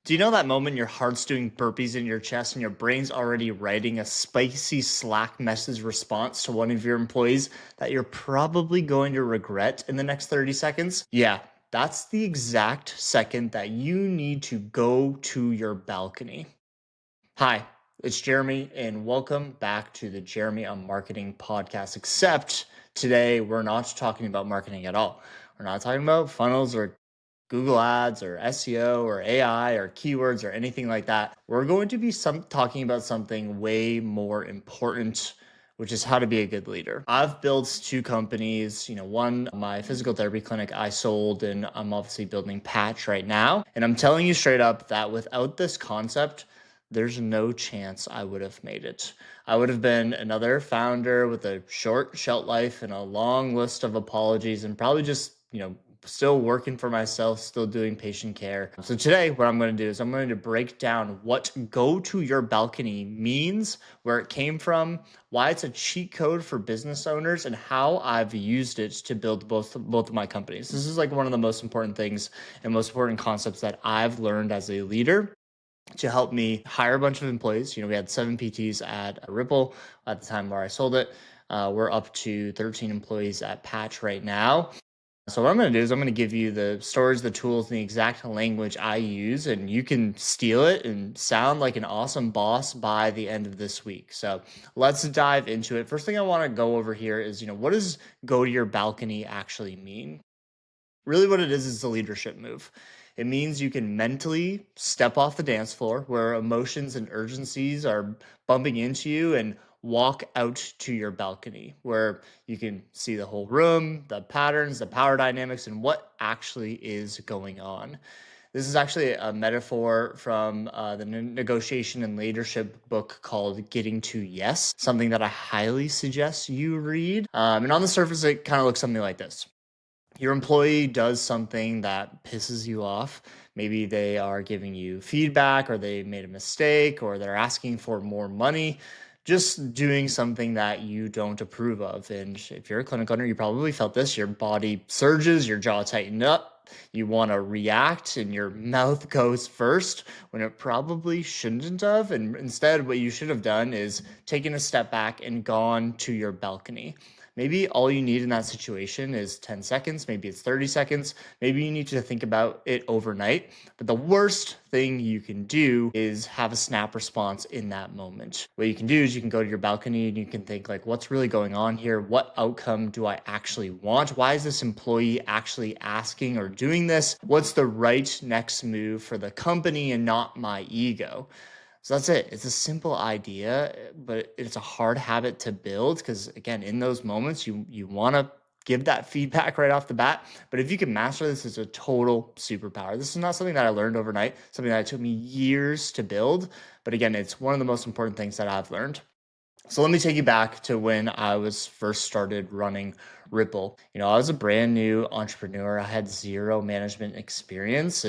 Do you know that moment your heart's doing burpees in your chest and your brain's already writing a spicy Slack message response to one of your employees that you're probably going to regret in the next 30 seconds? Yeah, that's the exact second that you need to go to your balcony. Hi, it's Jeremy, and welcome back to the Jeremy on Marketing podcast. Except today, we're not talking about marketing at all. We're not talking about funnels or Google Ads or SEO or AI or keywords or anything like that. We're going to be talking about something way more important, which is how to be a good leader. I've built two companies, one, my physical therapy clinic I sold, and I'm obviously building Patch right now. And I'm telling you straight up that without this concept, there's no chance I would have made it. I would have been another founder with a short shelf life and a long list of apologies and probably just, still working for myself, still doing patient care. So today, what I'm going to do is I'm going to break down what go to your balcony means, where it came from, why it's a cheat code for business owners, and how I've used it to build both of my companies. This is like one of the most important things and most important concepts that I've learned as a leader to help me hire a bunch of employees. We had 7 PTs at Ripple at the time where I sold it. We're up to 13 employees at Patch right now. So what I'm going to do is I'm going to give you the stories, the tools, and the exact language I use, and you can steal it and sound like an awesome boss by the end of this week. So let's dive into it. First thing I want to go over here is, what does go to your balcony actually mean? Really what it is a leadership move. It means you can mentally step off the dance floor where emotions and urgencies are bumping into you and walk out to your balcony where you can see the whole room, the patterns, the power dynamics, and what actually is going on. This is actually a metaphor from the negotiation and leadership book called Getting to Yes, something that I highly suggest you read. And on the surface, it kind of looks something like this. Your employee does something that pisses you off. Maybe they are giving you feedback, or they made a mistake, or they're asking for more money, just doing something that you don't approve of. And if you're a clinic owner, you probably felt this. Your body surges, your jaw tightens up, you want to react, and your mouth goes first when it probably shouldn't have. And instead, what you should have done is taken a step back and gone to your balcony. Maybe all you need in that situation is 10 seconds, maybe it's 30 seconds, maybe you need to think about it overnight. But the worst thing you can do is have a snap response in that moment. What you can do is you can go to your balcony and you can think like, what's really going on here? What outcome do I actually want? Why is this employee actually asking or doing this? What's the right next move for the company and not my ego? So that's it. It's a simple idea, but it's a hard habit to build because again, in those moments, you want to give that feedback right off the bat. But if you can master this, it's a total superpower. This is not something that I learned overnight, something that it took me years to build. But again, it's one of the most important things that I've learned. So let me take you back to when I was first started running Ripple. I was a brand new entrepreneur. I had zero management experience.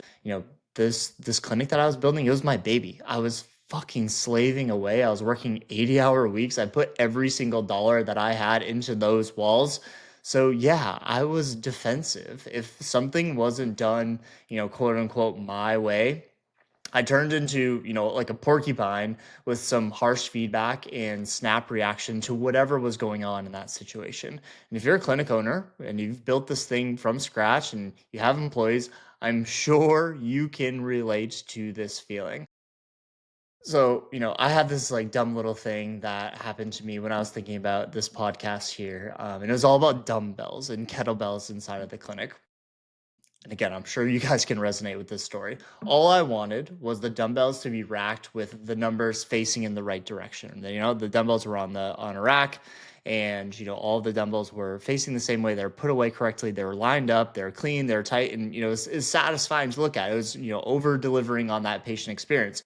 This clinic that I was building, it was my baby. I was fucking slaving away. I was working 80-hour weeks. I put every single dollar that I had into those walls. So yeah, I was defensive. If something wasn't done, quote unquote, my way, I turned into, like a porcupine with some harsh feedback and snap reaction to whatever was going on in that situation. And if you're a clinic owner and you've built this thing from scratch and you have employees, I'm sure you can relate to this feeling. So, I had this like dumb little thing that happened to me when I was thinking about this podcast here. And it was all about dumbbells and kettlebells inside of the clinic. And again, I'm sure you guys can resonate with this story. All I wanted was the dumbbells to be racked with the numbers facing in the right direction. And the dumbbells were on a rack, and all the dumbbells were facing the same way. They were put away correctly. They were lined up. They were clean. They were tight, and it's satisfying to look at. It was over delivering on that patient experience.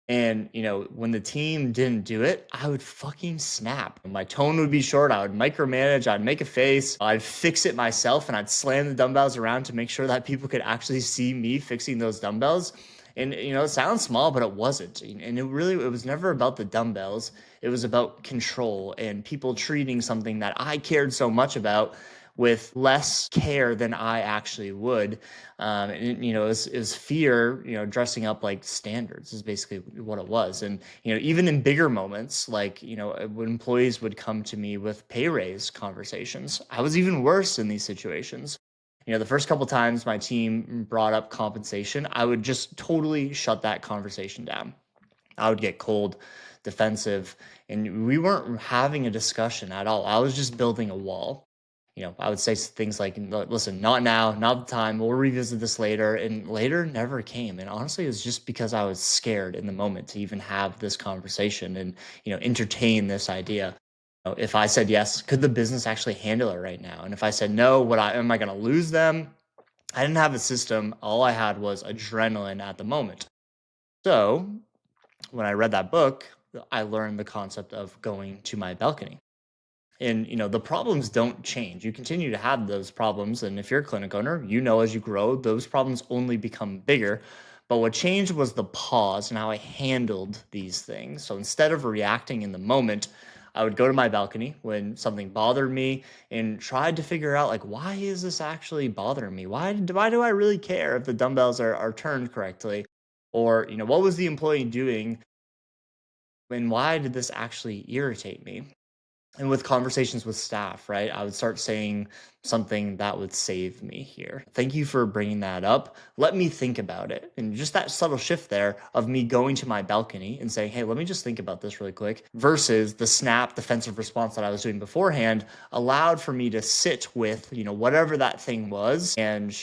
And, when the team didn't do it, I would fucking snap. My tone would be short. I would micromanage. I'd make a face. I'd fix it myself and I'd slam the dumbbells around to make sure that people could actually see me fixing those dumbbells. And, it sounds small, but it wasn't. And it was never about the dumbbells. It was about control and people treating something that I cared so much about with less care than I actually would. And, is fear, dressing up like standards is basically what it was. And, even in bigger moments, like, when employees would come to me with pay raise conversations, I was even worse in these situations. The first couple times my team brought up compensation, I would just totally shut that conversation down. I would get cold, defensive, and we weren't having a discussion at all. I was just building a wall. I would say things like, listen, not now, not the time. We'll revisit this later. And later never came. And honestly, it was just because I was scared in the moment to even have this conversation and, entertain this idea. If I said yes, could the business actually handle it right now? And if I said no, am I going to lose them? I didn't have a system. All I had was adrenaline at the moment. So when I read that book, I learned the concept of going to my balcony. And the problems don't change. You continue to have those problems, and if you're a clinic owner, as you grow, those problems only become bigger. But what changed was the pause and how I handled these things. So instead of reacting in the moment, I would go to my balcony when something bothered me and tried to figure out, like, why is this actually bothering me? Why do I really care if the dumbbells are turned correctly? Or, what was the employee doing, and why did this actually irritate me? And with conversations with staff, right, I would start saying something that would save me here. Thank you for bringing that up. Let me think about it. And just that subtle shift there of me going to my balcony and saying, hey, let me just think about this really quick, versus the snap defensive response that I was doing beforehand, allowed for me to sit with, whatever that thing was, and,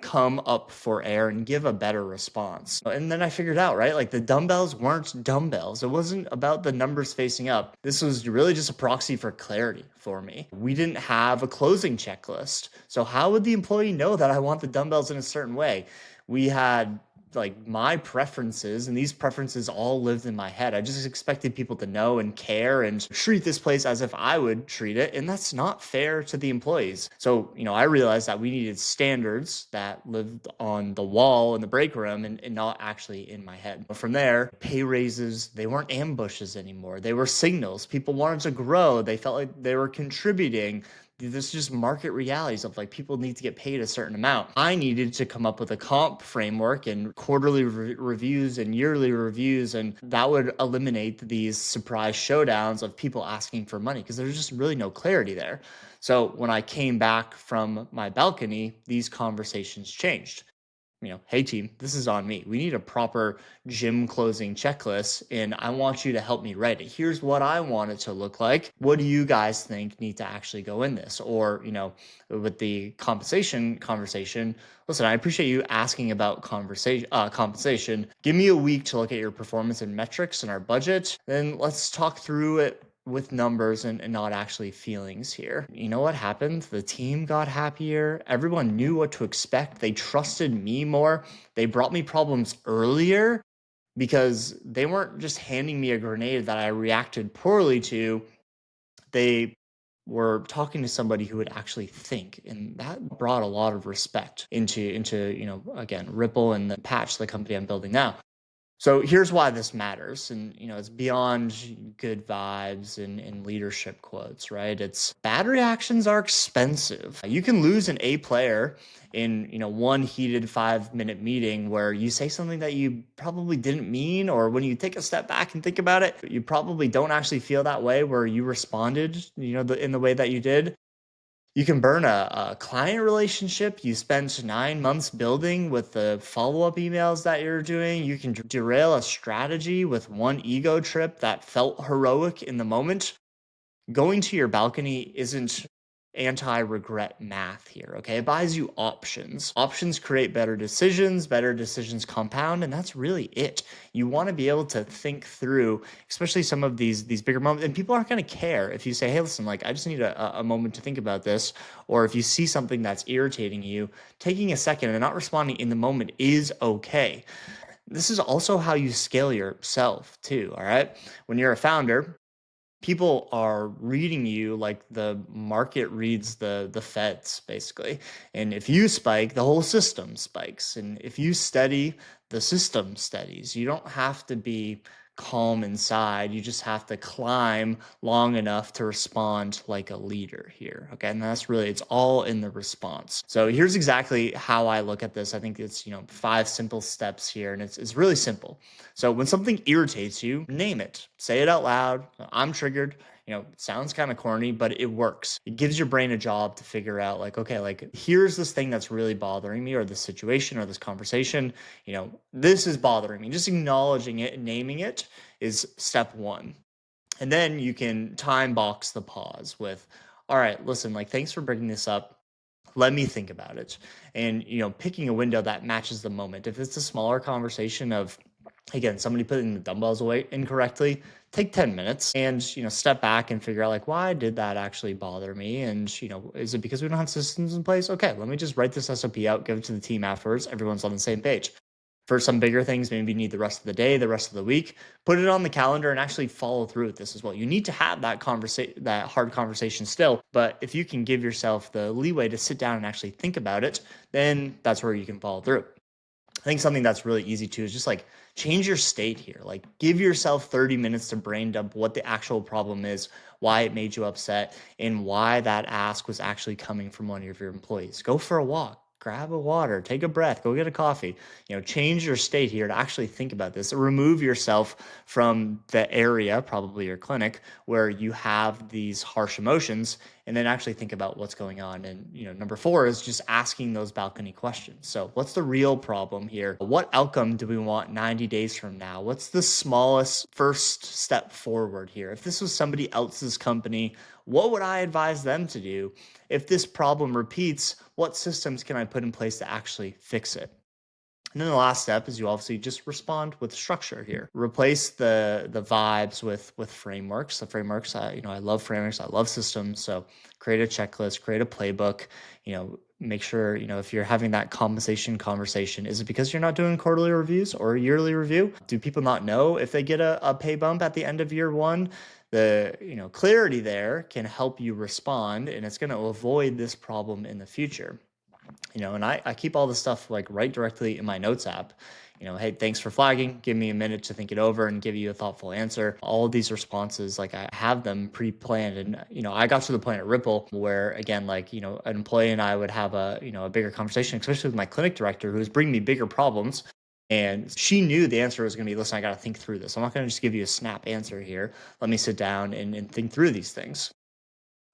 come up for air and give a better response. And then I figured out, right, like the dumbbells weren't dumbbells. It wasn't about the numbers facing up. This was really just a proxy for clarity for me. We didn't have a closing checklist. So how would the employee know that I want the dumbbells in a certain way? We had like my preferences, and these preferences all lived in my head. I just expected people to know and care and treat this place as if I would treat it, and that's not fair to the employees. So I realized that we needed standards that lived on the wall in the break room, and not actually in my head. From there, pay raises, they weren't ambushes anymore. They were signals. People wanted to grow. They felt like they were contributing. This is just market realities of like people need to get paid a certain amount. I needed to come up with a comp framework and quarterly reviews and yearly reviews, and that would eliminate these surprise showdowns of people asking for money because there's just really no clarity there. So when I came back from my balcony, these conversations changed. Hey team, this is on me. We need a proper gym closing checklist, and I want you to help me write it. Here's what I want it to look like. What do you guys think need to actually go in this? Or, with the compensation conversation, listen, I appreciate you asking about compensation. Give me a week to look at your performance and metrics and our budget. Then let's talk through it with numbers and not actually feelings here. You know what happened? The team got happier. Everyone knew what to expect. They trusted me more. They brought me problems earlier because they weren't just handing me a grenade that I reacted poorly to. They were talking to somebody who would actually think, and that brought a lot of respect into again, Ripple and the Patch, the company I'm building now. So here's why this matters. And, it's beyond good vibes and leadership quotes, right? It's bad reactions are expensive. You can lose an A player in, one heated 5-minute meeting where you say something that you probably didn't mean, or when you take a step back and think about it, you probably don't actually feel that way where you responded, in the way that you did. You can burn a client relationship you spent 9 months building with the follow-up emails that you're doing. You can derail a strategy with one ego trip that felt heroic in the moment. Going to your balcony isn't anti-regret math here, okay? It buys you options. Options create better decisions compound, and that's really it. You want to be able to think through, especially some of these bigger moments, and people aren't going to care if you say, hey, listen, like, I just need a moment to think about this, or if you see something that's irritating you, taking a second and not responding in the moment is okay. This is also how you scale yourself too, all right? When you're a founder, people are reading you like the market reads the feds, basically. And if you spike, the whole system spikes. And if you steady, the system steadies. You don't have to be calm inside. You just have to climb long enough to respond like a leader here. Okay. And that's really, it's all in the response. So here's exactly how I look at this. I think it's, 5 simple steps here, and it's really simple. So when something irritates you, name it, say it out loud. I'm triggered. It sounds kind of corny, but it works. It gives your brain a job to figure out, like, okay, like here's this thing that's really bothering me, or this situation, or this conversation. This is bothering me. Just acknowledging it and naming it is step one. And then you can time box the pause with, all right, listen, like, thanks for bringing this up. Let me think about it. And, picking a window that matches the moment. If it's a smaller conversation of, again, somebody putting the dumbbells away incorrectly, take 10 minutes and, step back and figure out, like, why did that actually bother me? And, is it because we don't have systems in place? Okay, let me just write this SOP out, give it to the team afterwards. Everyone's on the same page. For some bigger things, maybe you need the rest of the day, the rest of the week, put it on the calendar and actually follow through with this as well. You need to have that that hard conversation still, but if you can give yourself the leeway to sit down and actually think about it, then that's where you can follow through. I think something that's really easy too is just like change your state here. Like, give yourself 30 minutes to brain dump what the actual problem is, why it made you upset, and why that ask was actually coming from one of your employees. Go for a walk, grab a water, take a breath, go get a coffee. Change your state here to actually think about this. Remove yourself from the area, probably your clinic, where you have these harsh emotions, and then actually think about what's going on. And, number 4 is just asking those balcony questions. So what's the real problem here? What outcome do we want 90 days from now? What's the smallest first step forward here? If this was somebody else's company, what would I advise them to do? If this problem repeats, what systems can I put in place to actually fix it? And then the last step is you obviously just respond with structure here. Replace the vibes with frameworks. The frameworks, I love frameworks. I love systems. So create a checklist, create a playbook. Make sure if you're having that compensation conversation, is it because you're not doing quarterly reviews or a yearly review? Do people not know if they get a pay bump at the end of year one? The clarity there can help you respond, and it's going to avoid this problem in the future. And I keep all this stuff like right directly in my notes app. Hey, thanks for flagging. Give me a minute to think it over and give you a thoughtful answer. All of these responses, like, I have them pre-planned. And, I got to the point at Ripple where, again, like, an employee and I would have a bigger conversation, especially with my clinic director, who was bringing me bigger problems. And she knew the answer was going to be, listen, I got to think through this. I'm not going to just give you a snap answer here. Let me sit down and think through these things.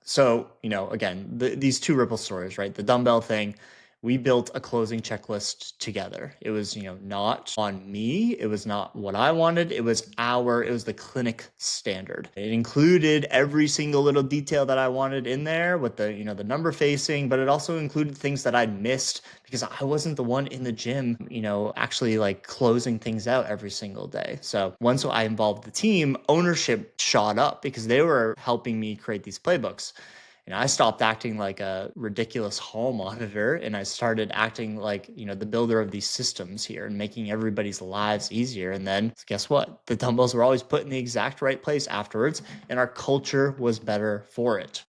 So, again, these 2 Ripple stories, right? The dumbbell thing, we built a closing checklist together. It was, not on me. It was not what I wanted. It was the clinic standard. It included every single little detail that I wanted in there with the number facing, but it also included things that I'd missed because I wasn't the one in the gym, actually like closing things out every single day. So once I involved the team, ownership shot up because they were helping me create these playbooks. I stopped acting like a ridiculous hall monitor, and I started acting like, the builder of these systems here and making everybody's lives easier. And then guess what? The dumbbells were always put in the exact right place afterwards, and our culture was better for it.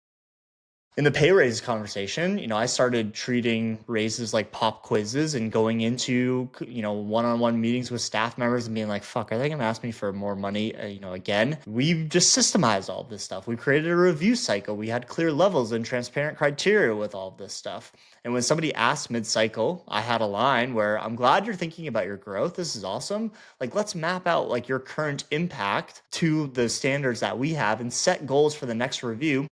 In the pay raise conversation, I started treating raises like pop quizzes and going into, one-on-one meetings with staff members and being like, fuck, are they going to ask me for more money, again? We've just systemized all of this stuff. We created a review cycle. We had clear levels and transparent criteria with all of this stuff. And when somebody asked mid-cycle, I had a line where, I'm glad you're thinking about your growth. This is awesome. Like, let's map out like your current impact to the standards that we have and set goals for the next review,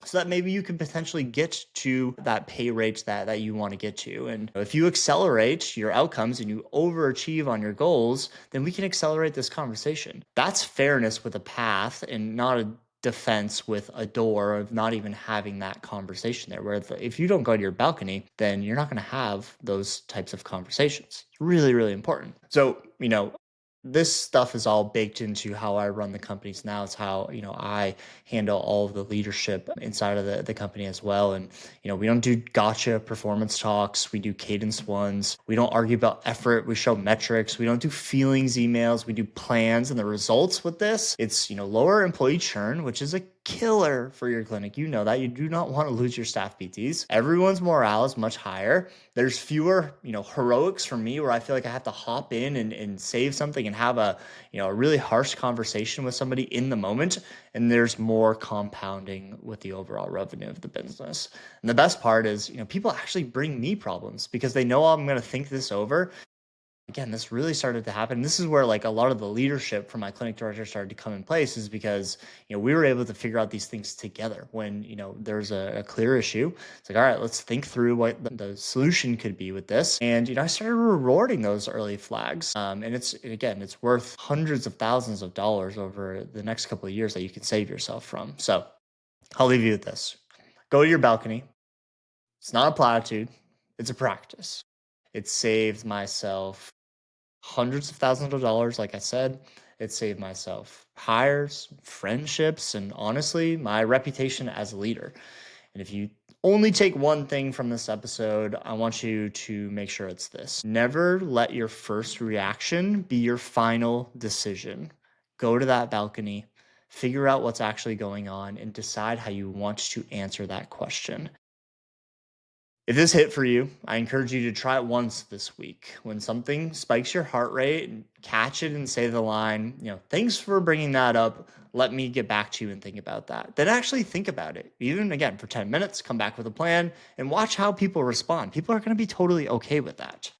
so that maybe you can potentially get to that pay rate that you want to get to. And if you accelerate your outcomes and you overachieve on your goals, then we can accelerate this conversation. That's fairness with a path and not a defense with a door of not even having that conversation there. Where if you don't go to your balcony, then you're not going to have those types of conversations. It's really, really important. So, this stuff is all baked into how I run the companies now. It's how, I handle all of the leadership inside of the company as well. And, we don't do gotcha performance talks. We do cadence ones. We don't argue about effort. We show metrics. We don't do feelings emails. We do plans, and the results with this, it's, lower employee churn, which is a killer for your clinic. You know that you do not want to lose your staff PTs. Everyone's morale is much higher. There's fewer, heroics for me where I feel like I have to hop in and save something and have a really harsh conversation with somebody in the moment. And there's more compounding with the overall revenue of the business. And the best part is, people actually bring me problems because they know I'm going to think this over. Again, this really started to happen. This is where like a lot of the leadership from my clinic director started to come in place, is because we were able to figure out these things together. When there's a clear issue, it's like, all right, let's think through what the solution could be with this. And I started rewarding those early flags, and it's worth hundreds of thousands of dollars over the next couple of years that you can save yourself from. So I'll leave you with this: go to your balcony. It's not a platitude, it's a practice. It saved myself hundreds of thousands of dollars. Like I said, it saved myself hires, friendships, and honestly, my reputation as a leader. And if you only take one thing from this episode, I want you to make sure it's this: never let your first reaction be your final decision. Go to that balcony, figure out what's actually going on, and decide how you want to answer that question. If this hit for you, I encourage you to try it once this week. When something spikes your heart rate, catch it and say the line, thanks for bringing that up. Let me get back to you and think about that. Then actually think about it. Even again, for 10 minutes, come back with a plan and watch how people respond. People are going to be totally okay with that.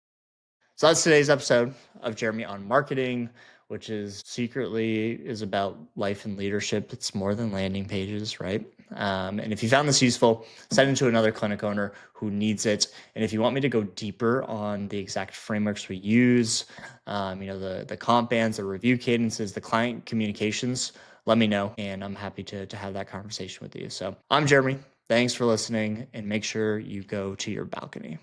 So that's today's episode of Jeremy on Marketing, which is about life and leadership. It's more than landing pages, right? And if you found this useful, send it to another clinic owner who needs it. And if you want me to go deeper on the exact frameworks we use, the comp bands, the review cadences, the client communications, let me know. And I'm happy to have that conversation with you. So I'm Jeremy. Thanks for listening, and make sure you go to your balcony.